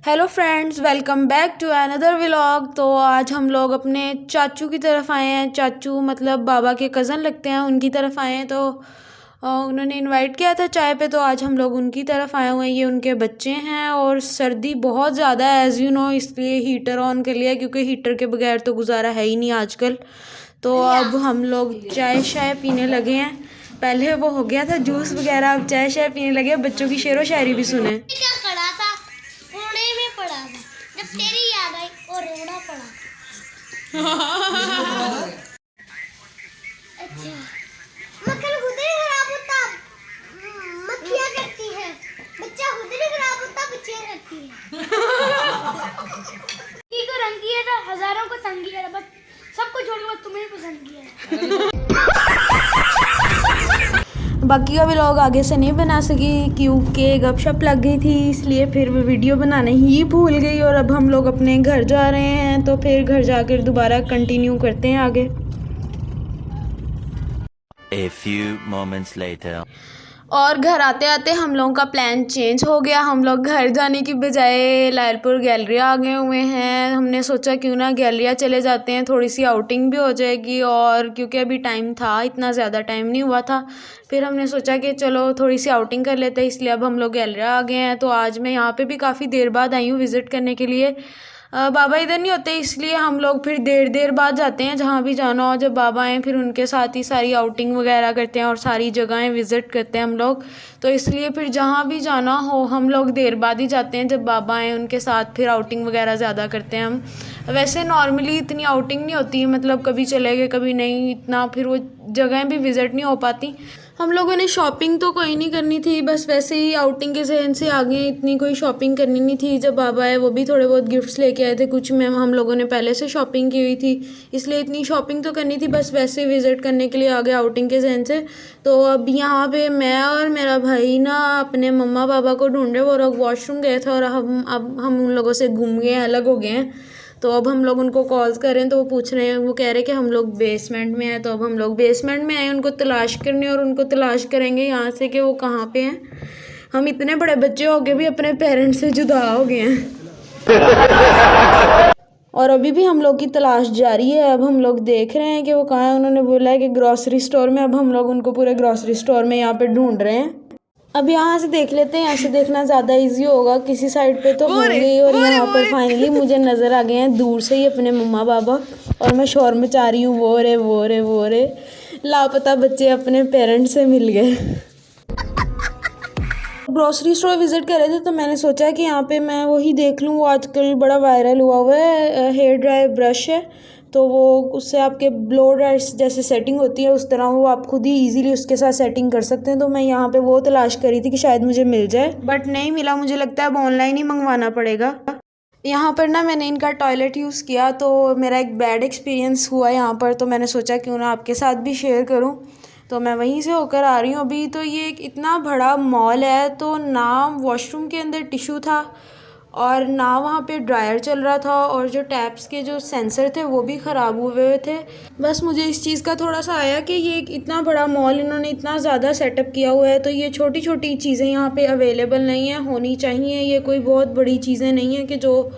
Hello friends, welcome back to another vlog. तो आज हम लोग अपने चाचू की तरफ आए हैं। चाचू मतलब बाबा के कज़न लगते हैं, उनकी तरफ आए हैं। तो उन्होंने इनवाइट किया था चाय पे, तो आज हम लोग उनकी तरफ आए हुए हैं। ये उनके बच्चे हैं और सर्दी बहुत ज़्यादा है एज़ यू नो, इसलिए हीटर ऑन कर लिया क्योंकि हीटर के बगैर तो गुजारा है ही नहीं आजकल। तो अब हम लोग चाय शाय पीने लगे हैं। पहले वो हो गया था जूस वगैरह, अब चाय शाय पीने लगे। बच्चों की शेरो शायरी भी सुने। क्या पढ़ा था? कोने में पढ़ा था। जब तेरी याद आई और रोना पड़ा। अच्छा, मक्खन खुद ही खराब होता, मक्खियाँ करती है। बच्चा खुद ही खराब होता, बच्चियाँ करती है। किसी को रंग किया था, हजारों को तंग किया था, बस सबको छोड़ के बस तुम्हें ही पसंद किया। बाकी का व्लॉग आगे से नहीं बना सकी क्योंकि गपशप लग गई थी, इसलिए फिर वो वीडियो बनाने ही भूल गई। और अब हम लोग अपने घर जा रहे हैं, तो फिर घर जाकर दोबारा कंटिन्यू करते हैं आगे। A few moments later. और घर आते आते हम लोगों का प्लान चेंज हो गया। हम लोग घर जाने की बजाय लायलपुर गैलरिया आ गए हुए हैं। हमने सोचा क्यों ना गैलरिया चले जाते हैं, थोड़ी सी आउटिंग भी हो जाएगी। और क्योंकि अभी टाइम था, इतना ज़्यादा टाइम नहीं हुआ था, फिर हमने सोचा कि चलो थोड़ी सी आउटिंग कर लेते हैं, इसलिए अब हम लोग गैलरिया आ गए हैं। तो आज मैं यहाँ पे भी काफ़ी देर बाद आई हूँ विज़िट करने के लिए। बाबा इधर नहीं होते, इसलिए हम लोग फिर देर बाद जाते हैं जहाँ भी जाना हो। जब बाबा आएँ फिर उनके साथ ही सारी आउटिंग वगैरह करते हैं और सारी जगहें विज़िट करते हैं हम लोग। तो इसलिए फिर जहाँ भी जाना हो हम लोग देर बाद ही जाते हैं। जब बाबा आएँ उनके साथ फिर आउटिंग वगैरह ज़्यादा करते हैं हम। वैसे नॉर्मली इतनी आउटिंग नहीं होती, मतलब कभी चले गए कभी नहीं, इतना फिर वो जगहें भी विज़िट नहीं हो पाती। हम लोगों ने शॉपिंग तो कोई नहीं करनी थी, बस वैसे ही आउटिंग के जहन से आ गए, इतनी कोई शॉपिंग करनी नहीं थी। जब बाबा आए वो भी थोड़े बहुत गिफ्ट्स लेके आए थे, कुछ में हम लोगों ने पहले से शॉपिंग की हुई थी, इसलिए इतनी शॉपिंग तो करनी थी, बस वैसे विज़िट करने के लिए आ गए आउटिंग के जहन से। तो अब यहाँ पे मैं और मेरा भाई ना अपने मम्मा पापा को ढूंढ रहे, वो लोग वॉशरूम गए थे और अब हम उन लोगों से घूम गए, अलग हो गए हैं। तो अब हम लोग उनको कॉल्स कर रहे हैं, तो वो पूछ रहे हैं, वो कह रहे हैं कि हम लोग बेसमेंट में हैं। तो अब हम लोग बेसमेंट में आए उनको तलाश करने, और उनको तलाश करेंगे यहाँ से कि वो कहाँ पे हैं। हम इतने बड़े बच्चे हो के भी अपने पेरेंट्स से जुदा हो गए हैं। और अभी भी हम लोग की तलाश जारी है। अब हम लोग देख रहे हैं कि वो कहाँ है। उन्होंने बोला है कि ग्रॉसरी स्टोर में। अब हम लोग उनको पूरे ग्रॉसरी स्टोर में यहाँ पे ढूंढ रहे हैं। अब यहाँ से देख लेते हैं, यहाँ से देखना ज़्यादा इजी होगा, किसी साइड पे तो होंगे ही। और यहाँ पर फाइनली मुझे नज़र आ गए हैं दूर से ही अपने मम्मा पापा, और मैं शोर मचा रही हूँ, वो रे वो रे वो रे, लापता बच्चे अपने पेरेंट्स से मिल गए। ग्रोसरी स्टोर विज़िट कर रहे थे, तो मैंने सोचा कि यहाँ पे मैं वही देख लूँ, वो आजकल बड़ा वायरल हुआ है, हेयर ड्राई ब्रश है। तो वो उससे आपके ब्लो ड्राई जैसे सेटिंग होती है उस तरह वो आप खुद ही इजीली उसके साथ सेटिंग कर सकते हैं। तो मैं यहाँ पे वो तलाश करी थी कि शायद मुझे मिल जाए, बट नहीं मिला। मुझे लगता है अब ऑनलाइन ही मंगवाना पड़ेगा। यहाँ पर ना मैंने इनका टॉयलेट यूज़ किया, तो मेरा एक बैड एक्सपीरियंस हुआ यहाँ पर, तो मैंने सोचा क्यों ना आपके साथ भी शेयर करूँ। तो मैं वहीं से होकर आ रही हूँ अभी। तो ये एक इतना बड़ा मॉल है, तो ना वॉशरूम के अंदर टिशू था और ना वहाँ पे ड्रायर चल रहा था, और जो टैप्स के जो सेंसर थे वो भी ख़राब हुए हुए थे। बस मुझे इस चीज़ का थोड़ा सा आया कि ये एक इतना बड़ा मॉल इन्होंने इतना ज़्यादा सेटअप किया हुआ है, तो ये छोटी छोटी चीज़ें यहाँ पे अवेलेबल नहीं है, होनी चाहिए। ये कोई बहुत बड़ी चीज़ें नहीं है कि जो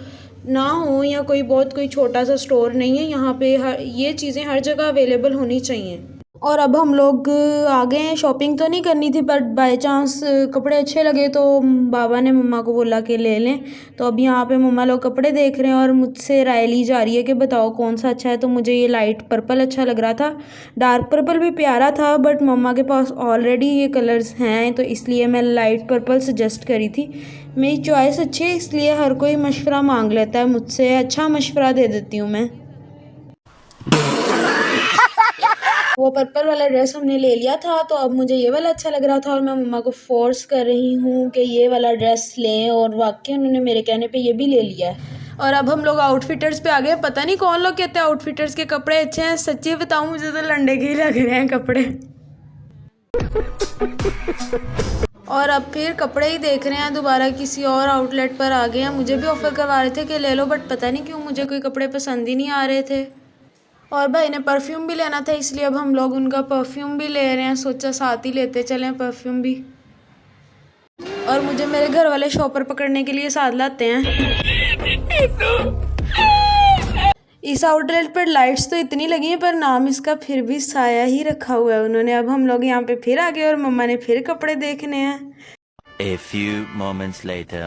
ना हो, या कोई छोटा सा स्टोर नहीं है यहाँ पे। ये चीज़ें हर जगह अवेलेबल होनी चाहिए। और अब हम लोग आ गए हैं। शॉपिंग तो नहीं करनी थी, बट बाय चांस कपड़े अच्छे लगे तो बाबा ने मम्मा को बोला कि ले लें। तो अब यहाँ पे मम्मा लोग कपड़े देख रहे हैं और मुझसे राय ली जा रही है कि बताओ कौन सा अच्छा है। तो मुझे ये लाइट पर्पल अच्छा लग रहा था, डार्क पर्पल भी प्यारा था, बट मम्मा के पास ऑलरेडी ये कलर्स हैं, तो इसलिए मैं लाइट पर्पल सजेस्ट करी थी। मेरी चॉइस अच्छी है, इसलिए हर कोई मशवरा मांग लेता है मुझसे, अच्छा मशवरा दे देती हूँ मैं। वो पर्पल वाला ड्रेस हमने ले लिया था, तो अब मुझे ये वाला अच्छा लग रहा था, और मैं मम्मा को फोर्स कर रही हूँ कि ये वाला ड्रेस लें, और वाकई उन्होंने मेरे कहने पे ये भी ले लिया है। और अब हम लोग आउटफिटर्स पे आ गए। पता नहीं कौन लोग कहते हैं आउटफिटर्स के कपड़े अच्छे हैं, सच्ची बताऊँ मुझे तो लंडे के ही लग रहे हैं कपड़े। और अब फिर कपड़े ही देख रहे हैं, दोबारा किसी और आउटलेट पर आ गए हैं। मुझे भी ऑफ़र करवा रहे थे कि ले लो, बट पता नहीं क्यों मुझे कोई कपड़े पसंद ही नहीं आ रहे थे। और भाई ने परफ्यूम भी लेना था, इसलिए अब हम लोग उनका परफ्यूम भी ले रहे हैं। सोचा साथ ही लेते चलें परफ्यूम भी। और मुझे मेरे घर वाले शॉपर पकड़ने के लिए साथ लाते हैं। इस आउटलेट पर लाइट्स तो इतनी लगी हैं पर नाम इसका फिर भी साया ही रखा हुआ है उन्होंने। अब हम लोग यहाँ पे फिर आ गए और मम्मा ने फिर कपड़े देखने हैं। A few moments later.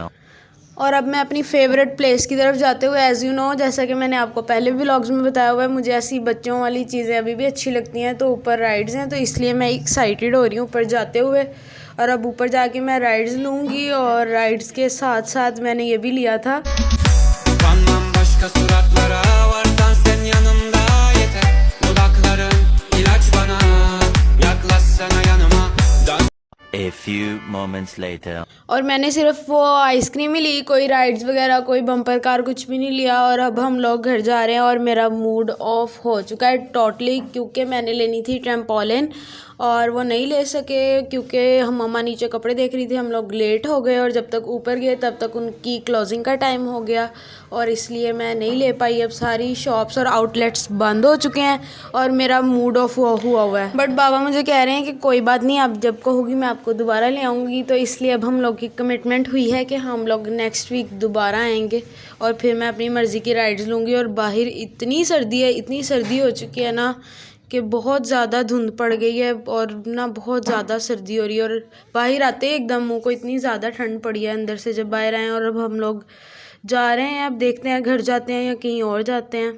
और अब मैं अपनी फेवरेट प्लेस की तरफ जाते हुए, एज़ यू नो, जैसा कि मैंने आपको पहले भी व्लॉग्स में बताया हुआ है, मुझे ऐसी बच्चों वाली चीज़ें अभी भी अच्छी लगती हैं। तो ऊपर राइड्स हैं तो इसलिए मैं एक्साइटेड हो रही हूँ ऊपर जाते हुए। और अब ऊपर जाके मैं राइड्स लूँगी और राइड्स के साथ साथ मैंने ये भी लिया था। Kanmam başka suratlara varsan sen yanımda yeter. Dudakların ilaç bana yaklaşsana yanıma. A few moments later. और मैंने सिर्फ वो आइसक्रीम ही ली, कोई राइड्स वगैरह, कोई बम्पर कार कुछ भी नहीं लिया। और अब हम लोग घर जा रहे हैं और मेरा मूड ऑफ हो चुका है टोटली, क्योंकि मैंने लेनी थी ट्रैम्पोलिन और वो नहीं ले सके क्योंकि हम मम्मा नीचे कपड़े देख रही थी। हम लोग लेट हो गए और जब तक ऊपर गए तब तक उनकी क्लोजिंग का टाइम हो गया और इसलिए मैं नहीं ले पाई। अब सारी शॉप्स और आउटलेट्स बंद हो चुके हैं और मेरा मूड ऑफ हुआ है। बट बाबा मुझे कह रहे हैं कि कोई बात नहीं, आप जब कहोगी मैं आपको दोबारा ले आऊँगी। तो इसलिए अब हम लोग की कमिटमेंट हुई है कि हम लोग नेक्स्ट वीक दोबारा आएंगे और फिर मैं अपनी मर्ज़ी की राइड्स लूँगी। और बाहर इतनी सर्दी है, इतनी सर्दी हो चुकी है ना कि बहुत ज़्यादा धुंध पड़ गई है और ना बहुत ज़्यादा सर्दी हो रही है। और बाहर आते ही एकदम मुँह को इतनी ज़्यादा ठंड पड़ी है अंदर से जब बाहर आए। और अब हम लोग जा रहे हैं, अब देखते हैं घर जाते हैं या कहीं और जाते हैं।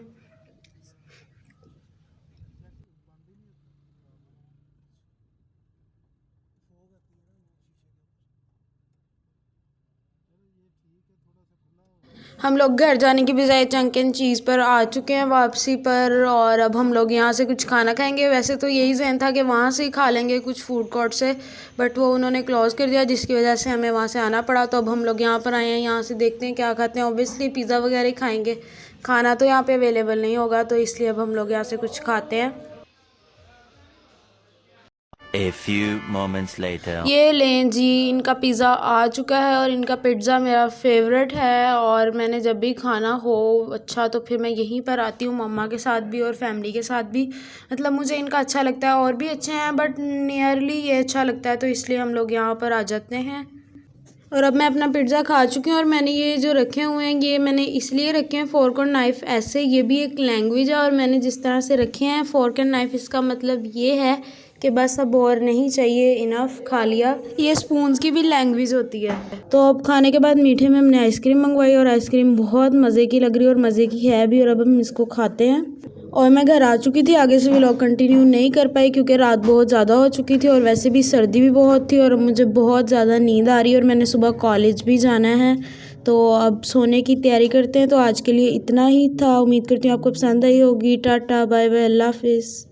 हम लोग घर जाने की बजाय चंक एंड चीज़ पर आ चुके हैं वापसी पर। और अब हम लोग यहाँ से कुछ खाना खाएंगे। वैसे तो यही जहन था कि वहाँ से ही खा लेंगे कुछ फूड कोर्ट से, बट वो उन्होंने क्लोज़ कर दिया जिसकी वजह से हमें वहाँ से आना पड़ा। तो अब हम लोग यहाँ पर आए हैं, यहाँ से देखते हैं क्या खाते हैं। ऑब्वियसली पिज़्ज़ा वगैरह ही खाएँगे, खाना तो यहाँ पर अवेलेबल नहीं होगा, तो इसलिए अब हम लोग यहाँ से कुछ खाते हैं। A few moments later. ये लें जी, इनका पिज़्ज़ा आ चुका है और इनका पिज़्ज़ा मेरा फेवरेट है। और मैंने जब भी खाना हो अच्छा तो फिर मैं यहीं पर आती हूँ मम्मा के साथ भी और फैमिली के साथ भी। मतलब मुझे इनका अच्छा लगता है, और भी अच्छे हैं बट नियरली ये अच्छा लगता है तो इसलिए हम लोग यहाँ पर आ जाते हैं। और अब मैं अपना पिज़्ज़ा खा चुकी हूँ और मैंने ये जो रखे हुए हैं ये मैंने इसलिए रखे हैं फोर्क और नाइफ़ ऐसे, ये भी एक लैंग्वेज है। और मैंने जिस तरह से रखे हैं फोर्क एंड नाइफ़, इसका मतलब ये है कि बस अब और नहीं चाहिए, इनफ खा लिया। ये स्पून्स की भी लैंग्वेज होती है। तो अब खाने के बाद मीठे में हमने आइसक्रीम मंगवाई और आइसक्रीम बहुत मज़े की लग रही है और मज़े की है भी। और अब हम इसको खाते हैं। और मैं घर आ चुकी थी, आगे से व्लॉग कंटिन्यू नहीं कर पाई क्योंकि रात बहुत ज़्यादा हो चुकी थी और वैसे भी सर्दी भी बहुत थी और मुझे बहुत ज़्यादा नींद आ रही है और मैंने सुबह कॉलेज भी जाना है। तो अब सोने की तैयारी करते हैं। तो आज के लिए इतना ही था, उम्मीद करती हूँ आपको पसंद आई होगी। टाटा बाय बाय, अल्लाह हाफिज़।